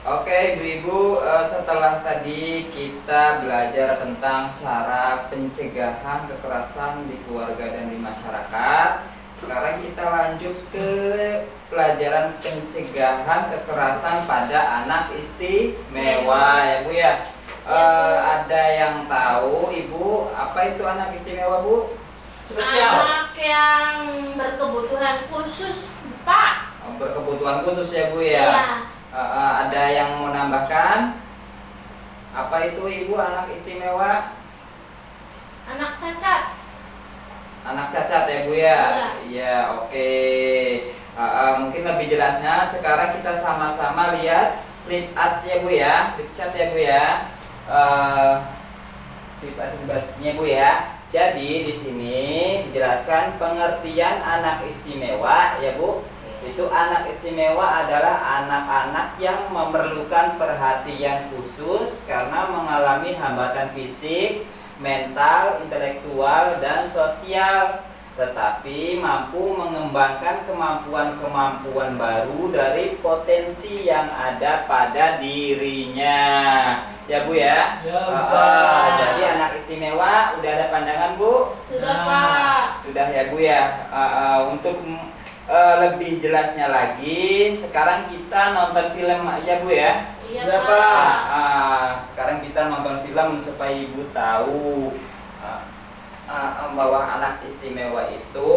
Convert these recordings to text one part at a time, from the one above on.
Oke, Ibu-ibu, setelah tadi kita belajar tentang cara pencegahan kekerasan di keluarga dan di masyarakat, sekarang kita lanjut ke pelajaran pencegahan kekerasan pada anak istimewa ya Bu ya. Ada yang tahu Ibu apa itu anak istimewa Bu? Spesial. Anak yang berkebutuhan khusus, Pak. Berkebutuhan khusus ya Bu ya. Iya. Ada yang mau nambahkan? Apa itu Ibu anak istimewa? Anak cacat. Anak cacat ya Bu ya? Iya, oke. Mungkin lebih jelasnya sekarang kita sama-sama lihat flip art ya Bu ya, flip chart ya Bu ya. Flip art ya Bu ya. Jadi di sini dijelaskan pengertian anak istimewa ya Bu. Itu anak istimewa adalah anak-anak yang memerlukan perhatian khusus karena mengalami hambatan fisik, mental, intelektual, dan sosial, tetapi mampu mengembangkan kemampuan-kemampuan baru dari potensi yang ada pada dirinya. Ya Bu ya? Ya, Pak. Jadi anak istimewa udah ada pandangan Bu? Sudah, Pak. Sudah ya Bu ya. Untuk lebih jelasnya lagi, sekarang kita nonton film aja Bu ya. Iya, Sudah, Pak. Pak. Sekarang kita nonton film supaya Ibu tahu bahwa anak istimewa itu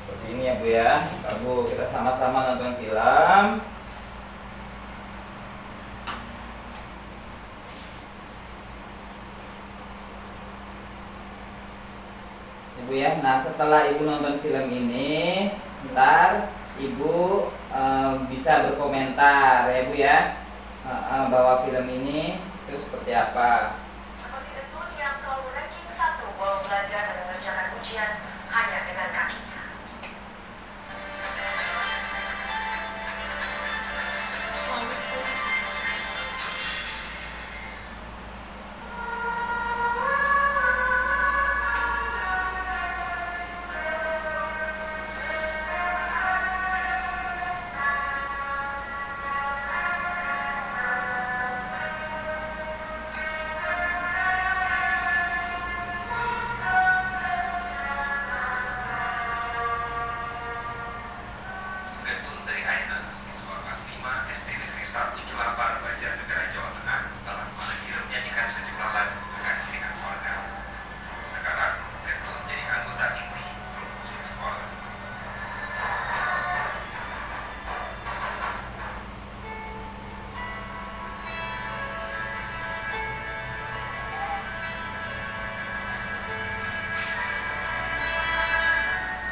seperti ini ya Bu ya. Bu, kita sama-sama nonton film. Ibu ya. Nah, setelah Ibu nonton film ini, ntar Ibu bisa berkomentar ya Bu ya, bahwa film ini itu seperti apa. Seperti Detun yang selalu ranking 1 walau belajar dan mengerjakan ujian hanya dengan kakinya. Getun dari Aina, siswa kelas 5 SD Negeri 1 Jelapar, Banjarnegara, Jawa Tengah, telah mahir menyanyikan sejumlah lagu dengan iringan keluarga. Sekarang, Getun jadi anggota inti grup musik sekolah.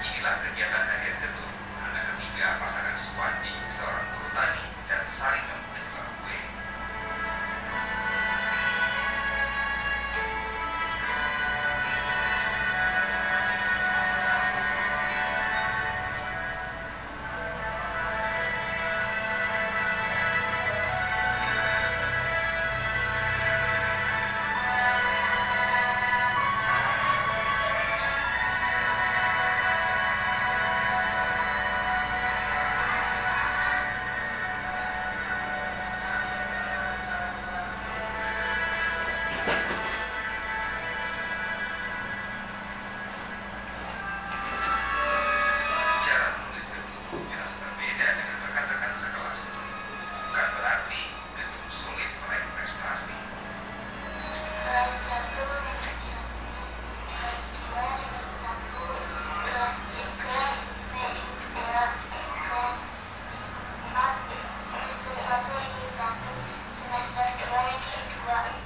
Inilah kegiatan harian Getun, anak ketiga pasangan Suwandi, seorang guru tani, dan Sarinah, penjual kue. Cara menulis Getun jelas berbeda dengan rekan-rekan sekelas. Bukan berarti Getun sulit meraih prestasi. Kelas 1 ranking 1, kelas 2 ranking 1, kelas 3 ranking 2, kelas 4 semester 1 ranking 1, semester 2 ranking 2.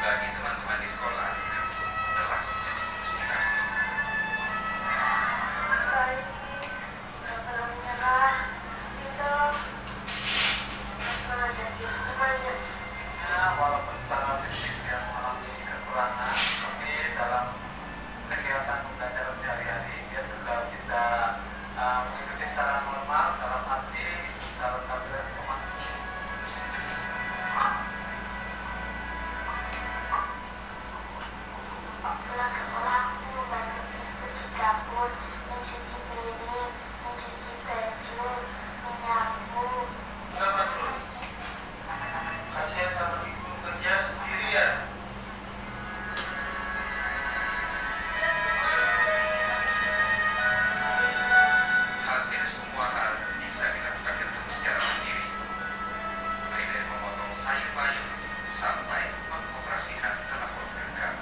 Bagi teman-teman di sekolah, Getun telah menjadi inspirasi. Kali gak pernah menyerah, gitu. Semangat jadi semuanya. Ya, walaupun secara fisik yang mengalami kekurangan, tapi dalam kegiatan pembelajaran sehari-hari dia juga bisa mengikuti secara normal dalam arti dalam kapasitas sekolah. Pulang sekolah aku membaca buku mencuci dapur, mencuci piring, mencuci baju, menyapu. Kenapa tuh? Kasihan sama ibu kerja sendirian. Hampir semua hal bisa dilakukan Getun secara mandiri. Mulai dari memotong sayur mayur sampai mengoperasikan telepon genggam.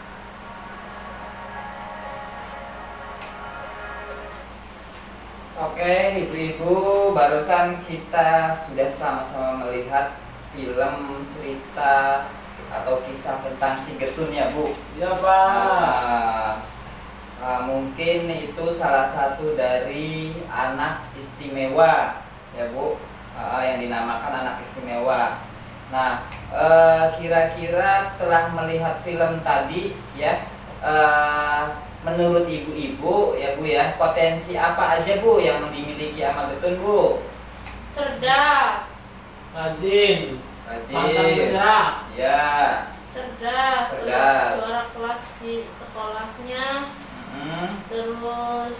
Oke, ibu-ibu, barusan kita sudah sama-sama melihat film cerita atau kisah tentang si Getun ya, Bu. Iya, Pak. Mungkin itu salah satu dari anak istimewa ya, Bu, yang dinamakan anak istimewa. Nah, kira-kira setelah melihat film tadi ya, menurut ibu-ibu ya, Bu ya, potensi apa aja, Bu, yang dimiliki sama Getun, Bu? Cerdas, Rajin. Pantang Rajin. menyerah. Ya. cerdas, Cerdas. juara kelas di sekolahnya, terus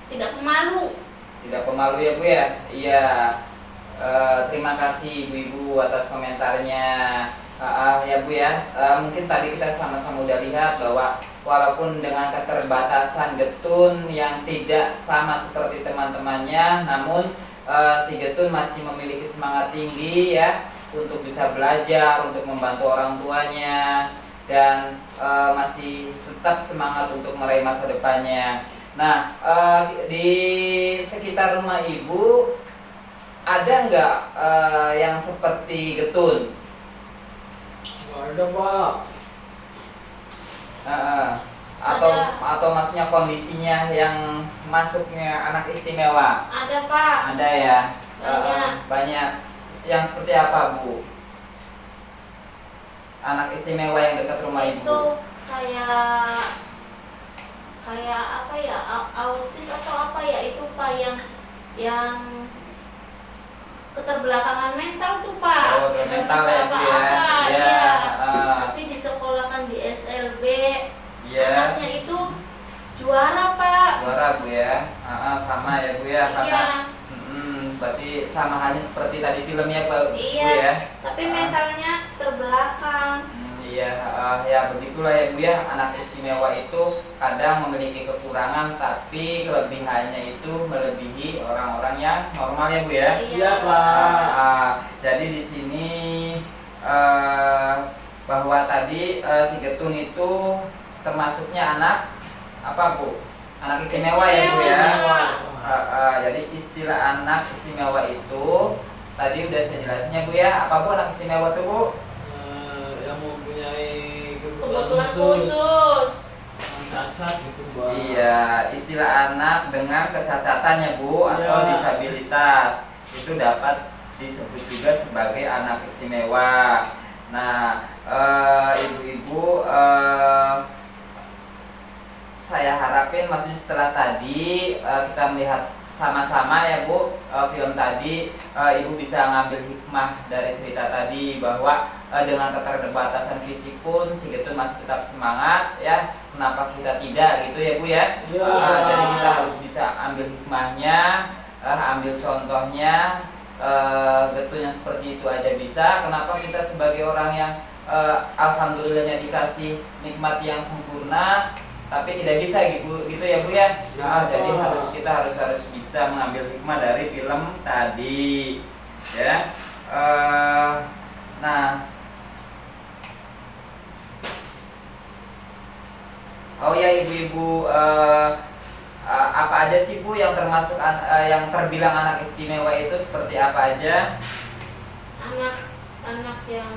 tidak pemalu. Tidak pemalu ya, Bu ya. Iya. Terima kasih ibu-ibu atas komentarnya. Ya, Bu ya. Mungkin tadi kita sama-sama udah lihat bahwa walaupun dengan keterbatasan Getun yang tidak sama seperti teman-temannya, namun si Getun masih memiliki semangat tinggi ya untuk bisa belajar, untuk membantu orang tuanya, dan masih tetap semangat untuk meraih masa depannya. Nah, di sekitar rumah ibu ada nggak yang seperti Getun? Nggak ada, Pak. Atau maksudnya kondisinya yang masuknya anak istimewa? Ada, Pak. Ada ya. Banyak. Banyak. Yang seperti apa, Bu? Anak istimewa yang dekat rumah Itu ibu? kayak apa ya, autis atau apa ya, itu Pak, yang keterbelakangan mental tuh, Pak. Oh, Nggak mental bisa ya, Bu ya. apa-apa, Iya. iya. ah, Tapi disekolahkan di SLB, Iya. anaknya itu juara, Pak. Juara, Bu ya. Sama ya, Bu ya. Iya. Karena berarti sama halnya seperti tadi filmnya, Pak, Bu Iya. ya. Tapi mentalnya terbelakang. Iya, ya begitulah ya, Bu ya. Anak istimewa itu kadang memiliki kekurangan, tapi kelebihannya itu melebihi orang-orang yang normal ya, Bu ya. Iya, Pak. Jadi di sini bahwa tadi si Getun itu termasuknya anak apa, Bu? Anak istimewa ya, Bu ya. Istimewa. Jadi istilah anak istimewa itu tadi udah saya jelasinnya, Bu ya. Apa, Bu, anak istimewa tuh, Bu? Yang mempunyai Kebutuhan khusus. cacat gitu, Pak. Iya, istilah anak dengan kecacatan ya, Bu, atau Iya. disabilitas itu dapat disebut juga sebagai anak istimewa. Nah, ibu-ibu, saya harapin maksudnya setelah tadi kita melihat sama-sama ya, Bu, film tadi, ibu bisa ngambil hikmah dari cerita tadi bahwa dengan keterbatasan fisik pun si Getun masih tetap semangat ya. Kenapa kita tidak gitu ya, Bu ya? Iya. Jadi kita harus bisa ambil hikmahnya, ambil contohnya. Getun yang seperti itu aja bisa. Kenapa kita sebagai orang yang alhamdulillahnya dikasih nikmat yang sempurna tapi tidak bisa gitu ya, Bu ya? Ya, Jadi Pak. kita harus bisa mengambil hikmah dari film tadi ya. Nah, oh ya, ibu-ibu, apa aja sih, Bu, yang termasuk yang terbilang anak istimewa itu seperti apa aja? Anak yang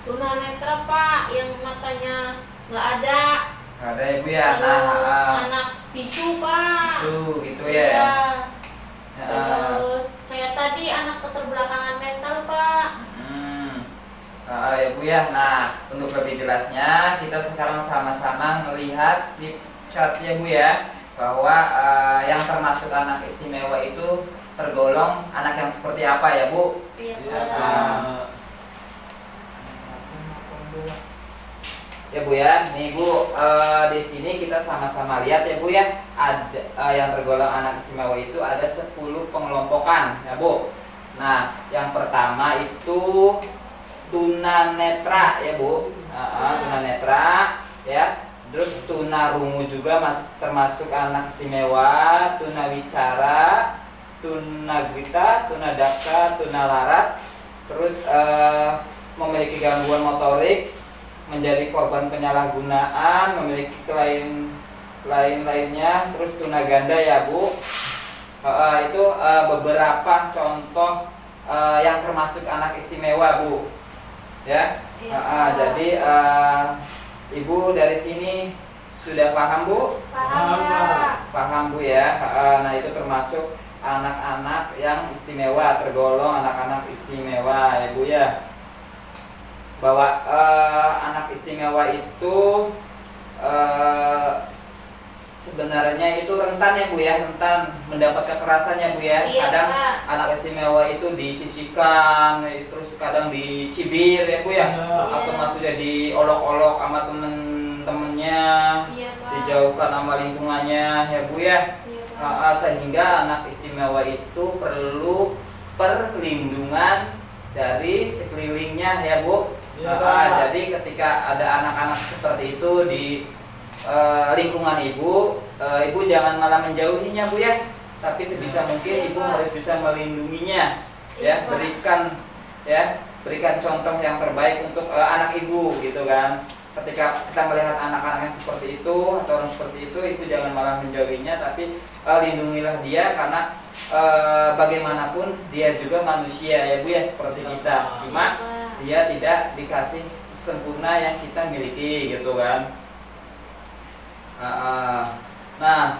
tunanetra, Pak, yang matanya nggak ada. Nggak ada ya, Bu ya? Terus Nah, anak bisu, Pak. itu gitu ya. Iya. Nah, Terus kayak tadi anak keterbelakangan mental, Pak. Ya, Bu ya. Nah, untuk lebih jelasnya kita sekarang sama-sama melihat di chartnya, Bu ya, bahwa yang termasuk anak istimewa itu tergolong anak yang seperti apa ya, Bu? Iya, Iya, Pak. Pak. Ya, Bu ya. Nih, Bu, di sini kita sama-sama sama-sama lihat ya Bu ya. Ada yang tergolong anak istimewa itu ada 10 pengelompokan ya Bu. Nah, yang pertama itu tunanetra ya Bu. Tunanetra ya. Terus tunarungu juga termasuk anak istimewa, tunawicara, tunagrita, tunadaksa, tunalaras. Terus memiliki gangguan motorik, menjadi korban penyalahgunaan, memiliki lainnya. Terus tunaganda ya Bu. Itu beberapa contoh yang termasuk anak istimewa Bu. Ya. Jadi Ibu dari sini sudah paham Bu? Paham ya. Paham Bu ya. Nah itu termasuk anak-anak yang istimewa, tergolong anak-anak istimewa ya Bu ya. Bahwa anak istimewa itu sebenarnya itu rentan ya Bu ya, rentan mendapat kekerasan ya Bu ya. Iya, Kadang Pak. anak istimewa itu disisihkan, terus kadang dicibir ya Bu ya, atau maksudnya diolok-olok sama temen-temennya, Iya, Pak. dijauhkan sama lingkungannya ya Bu ya. Iya, Pak. Sehingga anak istimewa itu perlu perlindungan dari sekelilingnya ya Bu. Iya, Pak. Jadi ketika ada anak-anak seperti itu di lingkungan ibu, ibu jangan malah menjauhinya Bu ya, tapi sebisa mungkin Iya, ibu Pak. harus bisa melindunginya Iya, ya, Pak. berikan contoh yang terbaik untuk anak ibu gitu kan. Ketika kita melihat anak-anak yang seperti itu atau orang seperti itu jangan malah menjauhinya, tapi lindungilah dia karena bagaimanapun dia juga manusia ya Bu ya, seperti Iya, kita. Pak. Cuma Iya, Pak. dia tidak dikasih sempurna yang kita miliki gitu kan. Nah,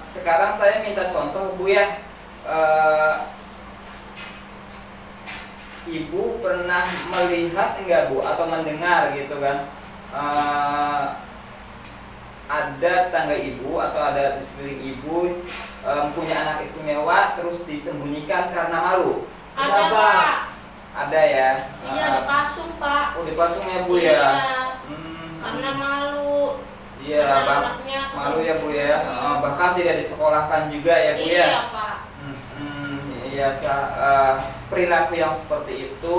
sekarang saya minta contoh Bu ya. Ibu pernah melihat enggak Bu atau mendengar gitu kan, ada tangga ibu atau ada di sekeliling ibu punya anak istimewa terus disembunyikan karena malu? Ada, Ada, Pak. Ada ya? Iya, dipasung, Pak. Oh, dipasung ya Bu Iya. ya? Karena malu. Iya, Karena Bang. anaknya Malu ya Bu ya. Bahkan tidak disekolahkan juga ya Bu ya. Iya, Pak. Iya, perilaku yang seperti itu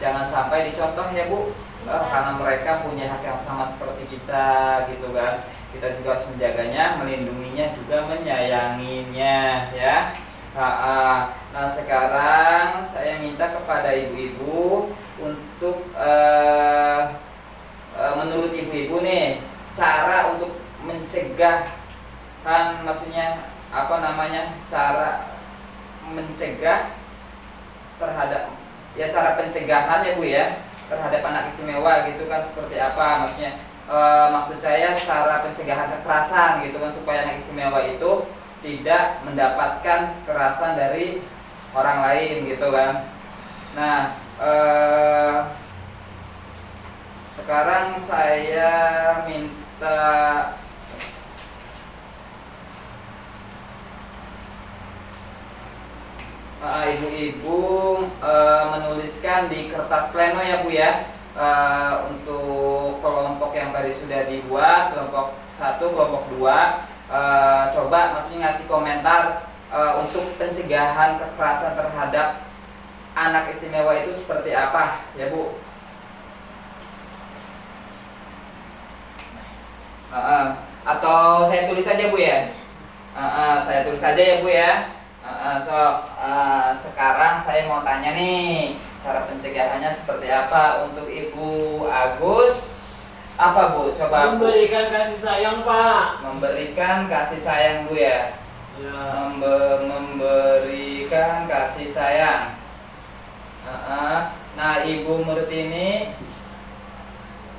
jangan sampai dicontoh ya Bu. Karena mereka punya hak yang sama seperti kita gitu kan. Kita juga harus menjaganya, melindunginya, juga menyayanginya ya. Nah sekarang saya minta kepada ibu-ibu untuk menurut ibu-ibu nih, cara untuk mencegah, maksudnya apa namanya, cara mencegah terhadap, ya cara pencegahan ya Bu ya, terhadap anak istimewa gitu kan, seperti apa maksudnya. Maksud saya cara pencegahan kekerasan gitu kan, supaya anak istimewa itu tidak mendapatkan kekerasan dari orang lain gitu kan. Nah sekarang saya minta ibu-ibu menuliskan di kertas pleno ya Bu ya, untuk kelompok yang tadi sudah dibuat, kelompok 1, kelompok 2, coba maksudnya ngasih komentar untuk pencegahan kekerasan terhadap anak istimewa itu seperti apa ya Bu. Atau saya tulis saja Bu ya. Saya tulis saja ya Bu ya. Sekarang saya mau tanya nih, cara pencegahannya seperti apa untuk Ibu Agus? Apa Bu? Coba Bu. Memberikan kasih sayang, Pak. Memberikan kasih sayang Bu ya. Ya. Memberikan kasih sayang. Nah Ibu Murtini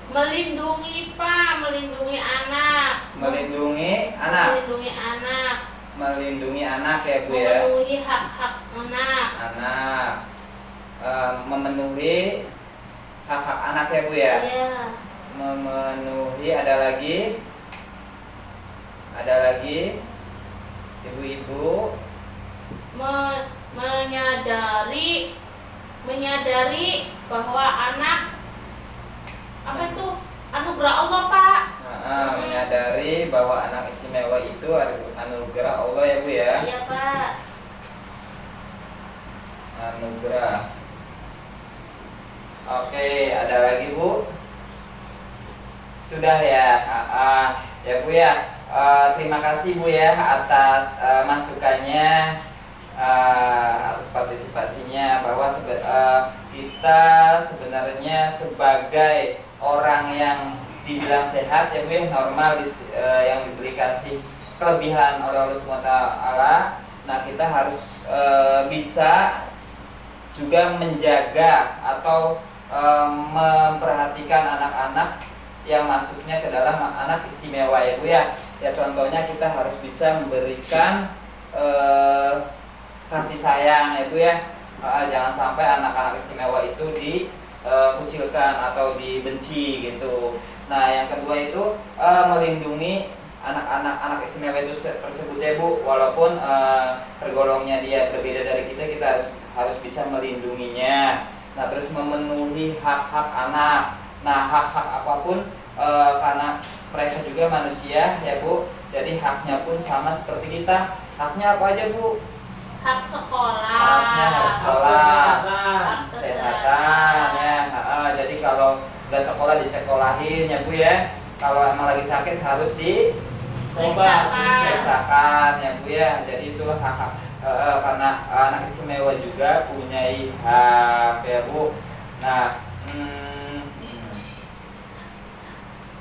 Melindungi, Pak, melindungi anak. melindungi anak. Melindungi anak. Melindungi anak ya Bu ya. Memenuhi hak-hak anak. Anak. Memenuhi hak-hak anak ya Bu ya. Iya. Memenuhi, ada lagi ibu-ibu menyadari bahwa anak apa itu anugerah Allah, Pak. menyadari bahwa anak istimewa itu anugerah Allah ya Bu ya. Iya Pak. Anugerah. Oke, ada lagi Bu? Sudah ya. Ya Bu ya. Terima kasih Bu ya atas masukannya, atas partisipasinya, bahwa kita sebenarnya sebagai orang yang dibilang sehat ya Bu ya, normal, yang diberi kasih kelebihan oleh Allah SWT. Nah kita harus bisa juga menjaga atau memperhatikan anak-anak yang masuknya ke dalam anak istimewa ya Bu ya. Ya contohnya kita harus bisa memberikan kasih sayang ya Bu ya. Jangan sampai anak-anak istimewa itu dikucilkan atau dibenci gitu. Nah yang kedua itu melindungi anak istimewa itu tersebut ya Bu. Walaupun tergolongnya dia berbeda dari kita harus bisa melindunginya. Nah terus memenuhi hak-hak anak. Nah hak-hak apapun, karena mereka juga manusia ya Bu, jadi haknya pun sama seperti kita. Haknya apa aja Bu? Hak sekolah. Haknya harus sekolah, Hak kesehatan ya. Jadi kalau nggak sekolah disekolahin ya Bu ya. Kalau emang lagi sakit harus diperiksakan ya Bu ya. Jadi itulah hak-hak, karena anak istimewa juga punya hak ya Bu.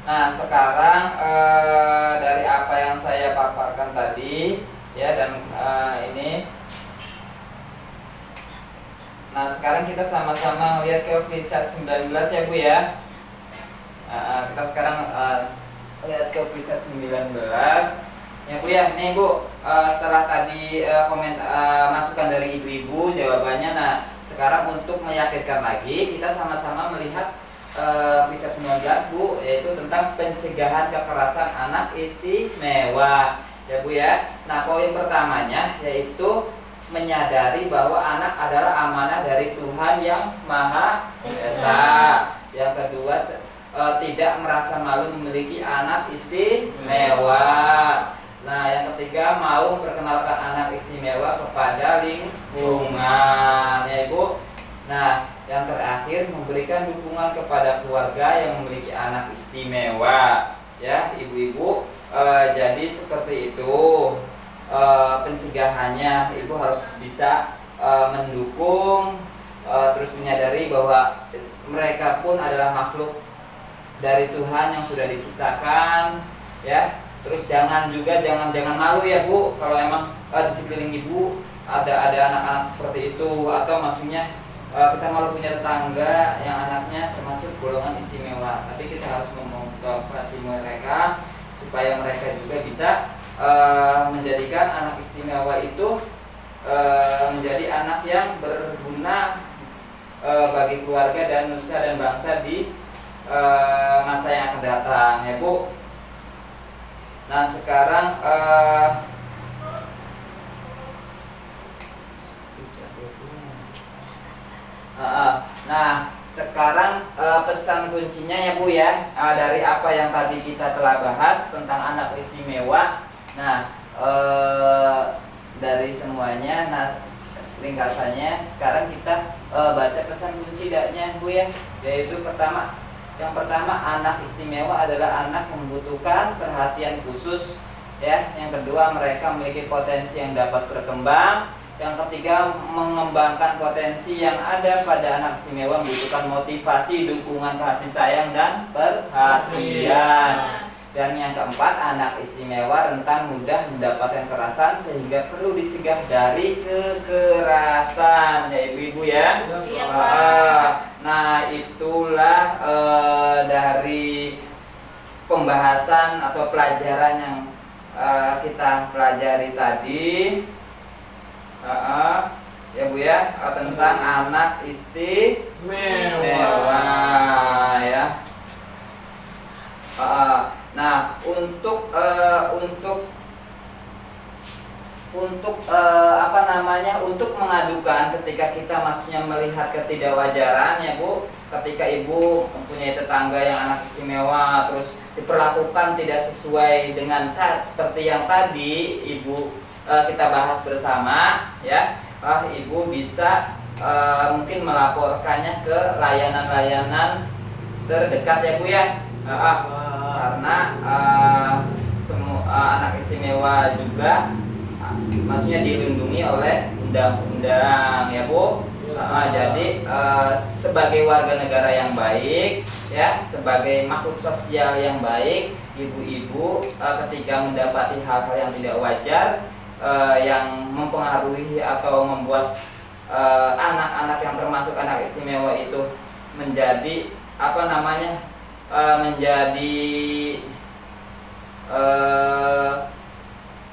Nah sekarang dari apa yang saya paparkan tadi ya, dan ini, nah sekarang kita sama-sama lihat ke flipchart 19 ya Bu ya. Kita sekarang lihat ke flipchart 19 ya Bu ya. Nih Bu, setelah tadi masukan dari ibu-ibu jawabannya, nah sekarang untuk meyakinkan lagi kita sama-sama melihat flipchart 19 Bu, yaitu tentang pencegahan kekerasan anak istimewa ya Bu ya. Nah poin pertamanya yaitu menyadari bahwa anak adalah amanah dari Tuhan yang Maha Esa. Yang kedua, tidak merasa malu memiliki anak istimewa. Nah yang ketiga, mau memperkenalkan anak istimewa kepada lingkungan ya Ibu. Nah yang terakhir, memberikan dukungan kepada keluarga yang memiliki anak istimewa ya ibu-ibu. Jadi seperti itu pencegahannya. Ibu harus bisa mendukung, terus menyadari bahwa mereka pun adalah makhluk dari Tuhan yang sudah diciptakan ya. Terus jangan malu ya Bu, kalau emang di sekeliling ibu ada anak-anak seperti itu, atau maksudnya kita malah punya tetangga yang anaknya termasuk golongan istimewa. Tapi kita harus memotivasi mereka supaya mereka juga bisa menjadikan anak istimewa itu menjadi anak yang berguna bagi keluarga dan nusa dan bangsa di masa yang akan datang ya Bu. Nah sekarang nah sekarang pesan kuncinya ya Bu ya, dari apa yang tadi kita telah bahas tentang anak istimewa. Nah dari semuanya, nah ringkasannya sekarang kita baca pesan kuncinya Bu ya, yaitu yang pertama anak istimewa adalah anak yang membutuhkan perhatian khusus ya. Yang kedua, mereka memiliki potensi yang dapat berkembang. Yang ketiga, mengembangkan potensi yang ada pada anak istimewa membutuhkan motivasi, dukungan, kasih sayang, dan perhatian. Dan yang keempat, anak istimewa rentan mudah mendapatkan kekerasan sehingga perlu dicegah dari kekerasan ya ibu-ibu ya. Iya, Nah itulah dari pembahasan atau pelajaran yang kita pelajari tadi. Ya Bu ya, tentang anak istimewa ya. Nah untuk untuk mengadukan ketika kita maksudnya melihat ketidakwajaran ya Bu, ketika ibu mempunyai tetangga yang anak istimewa, terus diperlakukan tidak sesuai dengan seperti yang tadi Ibu kita bahas bersama, ya, Ibu bisa mungkin melaporkannya ke layanan-layanan terdekat ya Bu ya. Karena semua anak istimewa juga maksudnya dilindungi oleh undang-undang ya Bu. Jadi sebagai warga negara yang baik, ya, sebagai makhluk sosial yang baik, ibu-ibu ketika mendapati hal-hal yang tidak wajar yang mempengaruhi atau membuat anak-anak yang termasuk anak istimewa itu menjadi menjadi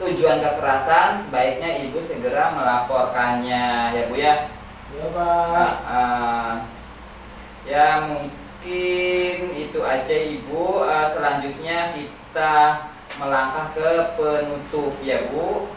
tujuan kekerasan, sebaiknya ibu segera melaporkannya ya Bu ya. Ya Pak. Ya mungkin itu aja Ibu. Selanjutnya kita melangkah ke penutup ya Bu.